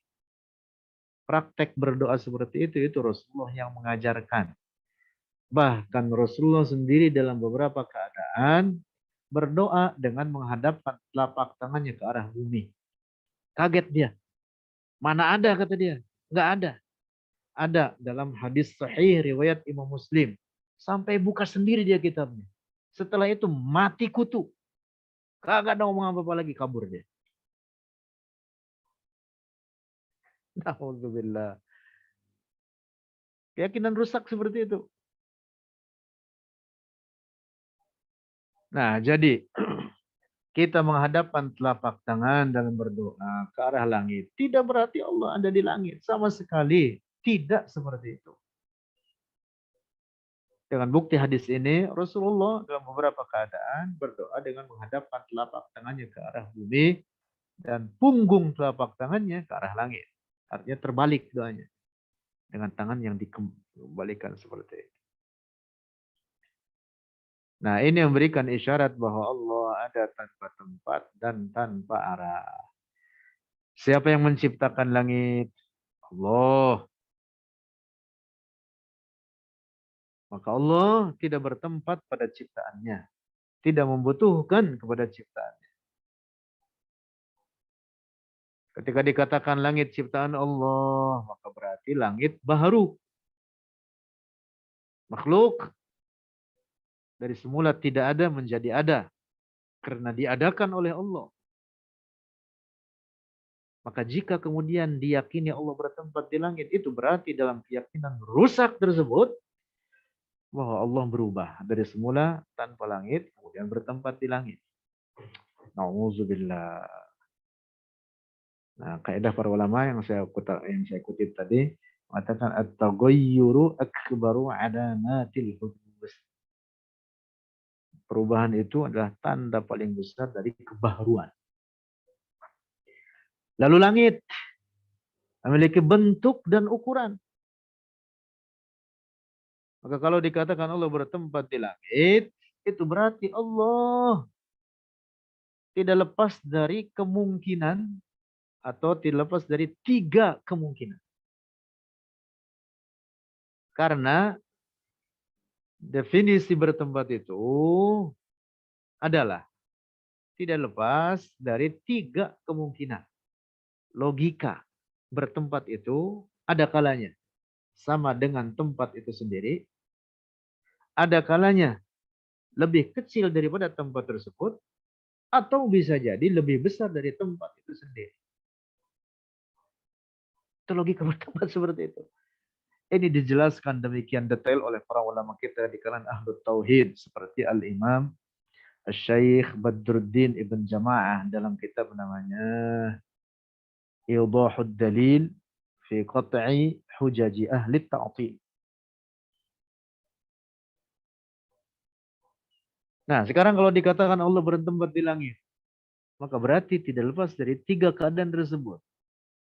Praktek berdoa seperti itu Rasulullah yang mengajarkan. Bahkan Rasulullah sendiri dalam beberapa keadaan berdoa dengan menghadapkan telapak tangannya ke arah bumi. Kaget dia. Mana ada, kata dia. Enggak ada. Ada dalam hadis sahih riwayat Imam Muslim. Sampai buka sendiri dia kitabnya. Setelah itu mati kutu. Kagak ada ngomong apa-apa lagi, kabur dia. Alhamdulillah. Keyakinan rusak seperti itu. Nah, jadi kita menghadapkan telapak tangan dalam berdoa ke arah langit. Tidak berarti Allah ada di langit. Sama sekali. Tidak seperti itu. Dengan bukti hadis ini, Rasulullah dalam beberapa keadaan berdoa dengan menghadapkan telapak tangannya ke arah bumi dan punggung telapak tangannya ke arah langit. Artinya terbalik doanya. Dengan tangan yang dikembalikan seperti itu. Nah, ini memberikan isyarat bahwa Allah ada tanpa tempat dan tanpa arah. Siapa yang menciptakan langit? Allah. Maka Allah tidak bertempat pada ciptaannya. Tidak membutuhkan kepada ciptaannya. Ketika dikatakan langit ciptaan Allah, maka berarti langit baharu. Makhluk dari semula tidak ada menjadi ada. Karena diadakan oleh Allah. Maka jika kemudian diyakini Allah bertempat di langit, itu berarti dalam keyakinan rusak tersebut, bahwa Allah berubah dari semula tanpa langit, kemudian bertempat di langit. Nauzubillah. Nah, kaidah para ulama yang saya kutip tadi, mengatakan at-taghayyuru akbaru adamatil hudus. Perubahan itu adalah tanda paling besar dari kebaharuan. Lalu langit memiliki bentuk dan ukuran. Maka kalau dikatakan Allah bertempat di langit, itu berarti Allah tidak lepas dari kemungkinan atau tidak lepas dari 3 kemungkinan. Karena definisi bertempat itu adalah tidak lepas dari 3 kemungkinan. Logika bertempat itu ada kalanya sama dengan tempat itu sendiri. Ada kalanya lebih kecil daripada tempat tersebut. Atau bisa jadi lebih besar dari tempat itu sendiri. Itu logika bertempat seperti itu. Ini dijelaskan demikian detail oleh para ulama kita di kalangan Ahlul Tauhid. Seperti Al-Imam Al-Syeikh Badruddin Ibn Jama'ah dalam kitab namanya Idahud Dalil fi Qat'i Hujaji Ahli Ta'til. Nah, sekarang kalau dikatakan Allah bertempat di langit, maka berarti tidak lepas dari 3 keadaan tersebut.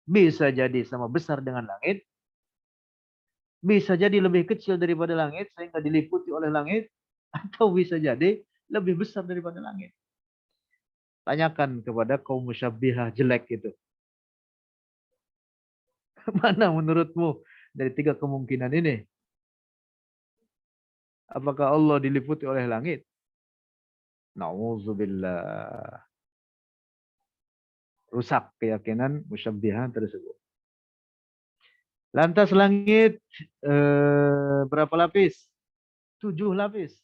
Bisa jadi sama besar dengan langit, bisa jadi lebih kecil daripada langit sehingga diliputi oleh langit, atau bisa jadi lebih besar daripada langit. Tanyakan kepada kaum musyabbihah jelek itu. Mana menurutmu dari 3 kemungkinan ini? Apakah Allah diliputi oleh langit? Nauzubillah. Rusak keyakinan musyabbihah tersebut. Lantas langit berapa lapis? 7 lapis.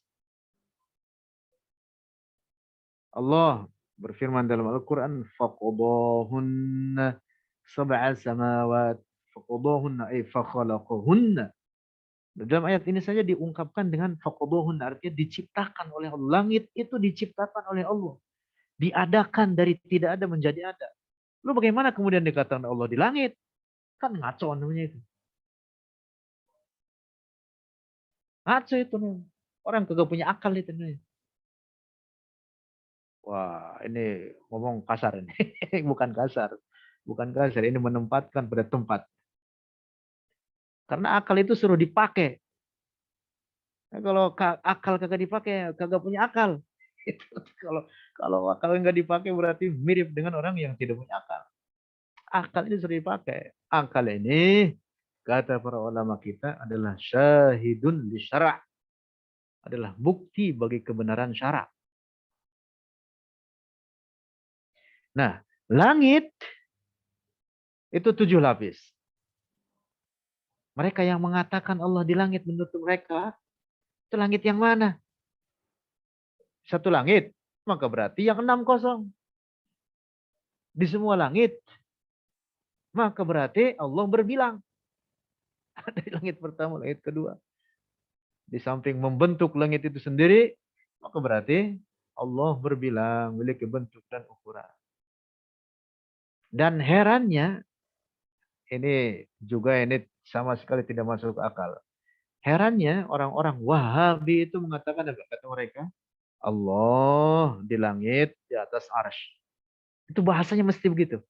Allah berfirman dalam Al-Quran, faqadahunna sab'a samawat, faqadahunna ay fakhalaqahunna. Dalam ayat ini saja diungkapkan dengan faqadahunna, artinya diciptakan oleh Allah. Langit itu diciptakan oleh Allah. Diadakan dari tidak ada menjadi ada. Lalu bagaimana kemudian dikatakan Allah di langit? Kan ngaco namanya itu. Ngaco itu nih. Orang kagak punya akal itu nih. Wah, ini ngomong kasar ini. Bukan kasar. Bukan kasar, ini menempatkan pada tempat. Karena akal itu suruh dipakai. Nah, kalau akal kagak dipakai, kagak punya akal. Kalau kalau akal nggak dipakai berarti mirip dengan orang yang tidak punya akal. Akal ini suruh dipakai. Akal ini kata para ulama kita adalah syahidun li syara'. Adalah bukti bagi kebenaran syarak. Nah, langit itu 7 lapis. Mereka yang mengatakan Allah di langit menurut mereka Itu langit yang mana? Satu langit. Maka berarti yang 6 kosong. Di semua langit. Maka berarti Allah berbilang. Dari langit pertama, langit kedua. Di samping membentuk langit itu sendiri, maka berarti Allah berbilang, memiliki bentuk dan ukuran. Dan herannya, ini sama sekali tidak masuk akal. Herannya orang-orang Wahabi itu mengatakan apa kata mereka? Allah di langit, di atas arsy. Itu bahasanya mesti begitu.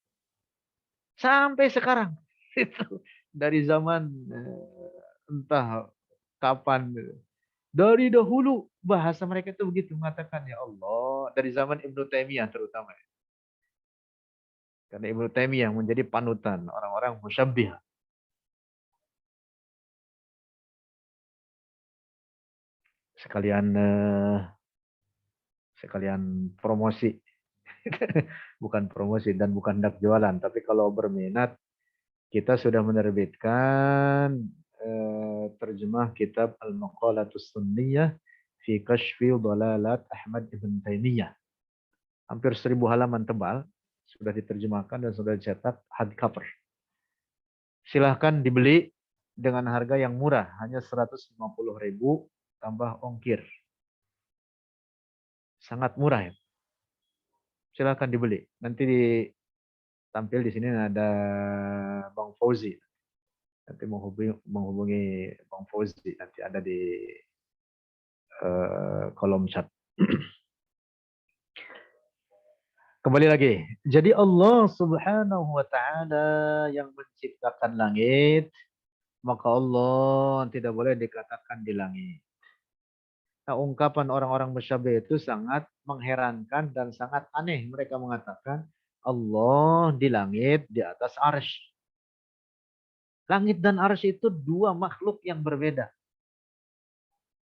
Sampai sekarang. Itu dari zaman entah kapan. Dari dahulu bahasa mereka itu begitu mengatakan ya Allah. Dari zaman Ibnu Taimiyah terutama. Karena Ibnu Taimiyah menjadi panutan orang-orang musyabbih. Sekalian sekalian promosi. Bukan promosi dan bukan dak jualan. Tapi kalau berminat, kita sudah menerbitkan terjemah kitab Al-Maqalatus Sunniyah fi Kashfi Dhalalat Ahmad Ibn Taimiyah. Hampir 1000 halaman tebal. Sudah diterjemahkan dan sudah dicetak hardcover. Silahkan dibeli dengan harga yang murah. Hanya 150.000 tambah ongkir. Sangat murah ya. Silahkan dibeli. Nanti tampil di sini ada Bang Fauzi. Nanti menghubungi Bang Fauzi. Nanti ada di kolom chat. Kembali lagi. Jadi Allah Subhanahu wa taala yang menciptakan langit, maka Allah tidak boleh dikatakan di langit. Nah, ungkapan orang-orang musyabih itu sangat mengherankan dan sangat aneh. Mereka mengatakan Allah di langit, di atas arsy. Langit dan arsy itu dua makhluk yang berbeda.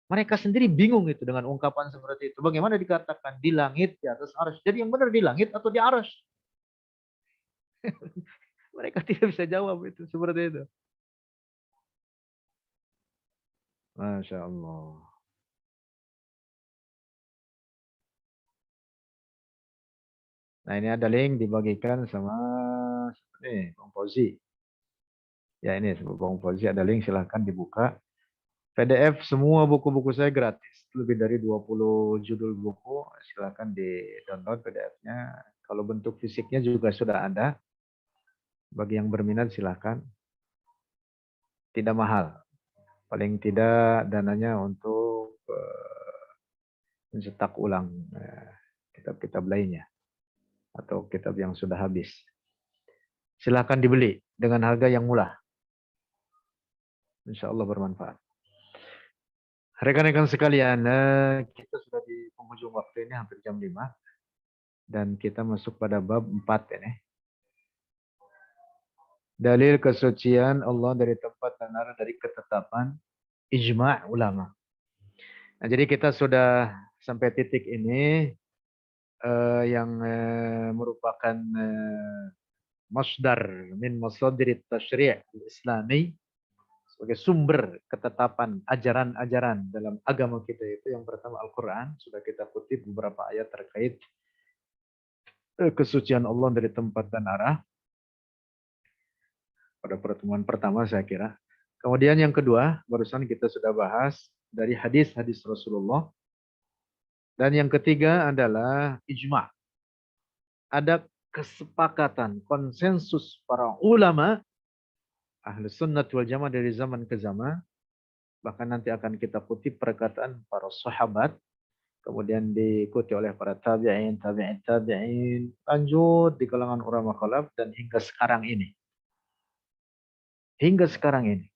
Mereka sendiri bingung itu dengan ungkapan seperti itu. Bagaimana dikatakan di langit, di atas arsy. Jadi yang benar di langit atau di arsy? Mereka tidak bisa jawab itu seperti itu. Masya Allah. Nah ini ada link dibagikan sama Bang Fauzi. Ya ini Bang Fauzi ada link, silahkan dibuka. PDF semua buku-buku saya gratis. Lebih dari 20 judul buku, silahkan di-download PDF-nya. Kalau bentuk fisiknya juga sudah ada. Bagi yang berminat silahkan. Tidak mahal. Paling tidak dananya untuk mencetak ulang kitab-kitab lainnya. Atau kitab yang sudah habis. Silahkan dibeli dengan harga yang murah. Insya Allah bermanfaat. Rekan-rekan sekalian, kita sudah di penghujung waktu ini hampir jam 5. Dan kita masuk pada bab 4 ini. Dalil kesucian Allah dari tempat dan arah dari ketetapan ijma' ulama. Nah, jadi kita sudah sampai titik ini yang merupakan masdar min masadir tasyri' islami sebagai sumber ketetapan ajaran-ajaran dalam agama kita itu yang pertama Al-Quran. Sudah kita kutip beberapa ayat terkait kesucian Allah dari tempat dan arah pada pertemuan pertama saya kira. Kemudian yang kedua, barusan kita sudah bahas dari hadis-hadis Rasulullah. Dan yang ketiga adalah ijma'. Ada kesepakatan, konsensus para ulama, ahli sunnah wal jamaah dari zaman ke zaman. Bahkan nanti akan kita kutip perkataan para sahabat. Kemudian diikuti oleh para tabi'in, tabi'in, lanjut di kalangan ulama khalaf dan hingga sekarang ini. Hingga sekarang ini.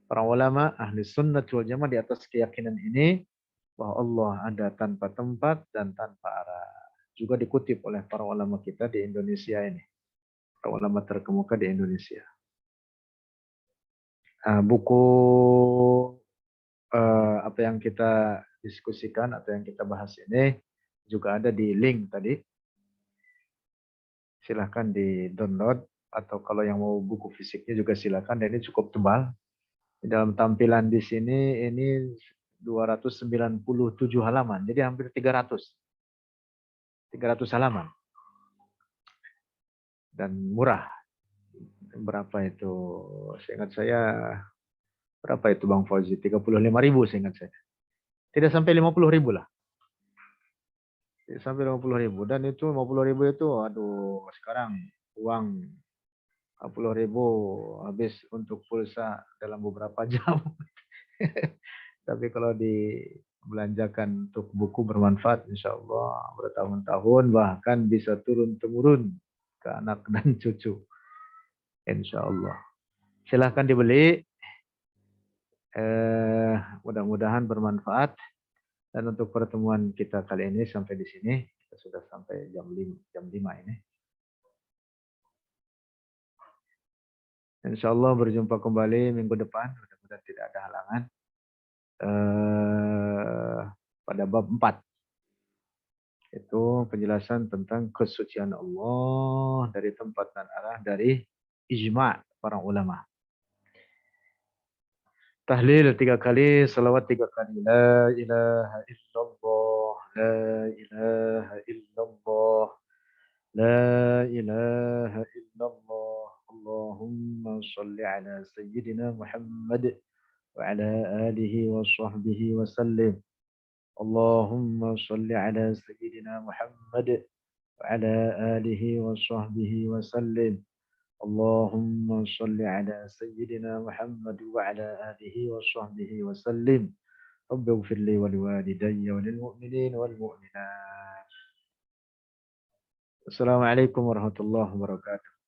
Para ulama ahli sunnah wal jamaah di atas keyakinan ini bahwa Allah ada tanpa tempat dan tanpa arah. Juga dikutip oleh para ulama kita di Indonesia ini. Para ulama terkemuka di Indonesia. Buku apa yang kita diskusikan atau yang kita bahas ini juga ada di link tadi. Silahkan di-download atau kalau yang mau buku fisiknya juga silahkan. Dan ini cukup tebal. Dalam tampilan di sini ini 297 halaman. Jadi hampir 300 halaman. Dan murah. Berapa itu? Seingat saya, berapa itu Bang Fauzi? 35.000 seingat saya. Tidak sampai 50.000 lah. Tidak sampai 50.000. Dan itu 50.000 itu, aduh, sekarang uang 50.000 habis untuk pulsa dalam beberapa jam. Tapi kalau dibelanjakan untuk buku bermanfaat, insya Allah bertahun-tahun bahkan bisa turun-temurun ke anak dan cucu. Insya Allah. Silahkan dibeli. Mudah-mudahan bermanfaat. Dan untuk pertemuan kita kali ini sampai di sini. Kita sudah sampai jam 5 ini. Insya Allah berjumpa kembali minggu depan. Mudah-mudahan tidak ada halangan. Pada bab 4. Itu penjelasan tentang kesucian Allah dari tempat dan arah dari ijma' para ulama. Tahlil 3 kali, salawat 3 kali. La ilaha illallah, la ilaha illallah, la ilaha illallah. Allahumma salli ala sayyidina Muhammad wa ala alihi wa sahbihi wa sallim. اللهم صل على سيدنا محمد وعلى آله وصحبه وسلم اللهم صل على سيدنا محمد وعلى آله وصحبه وسلم رب اغفر لي ولوالدي وللمؤمنين والمؤمنات السلام عليكم ورحمة الله وبركاته.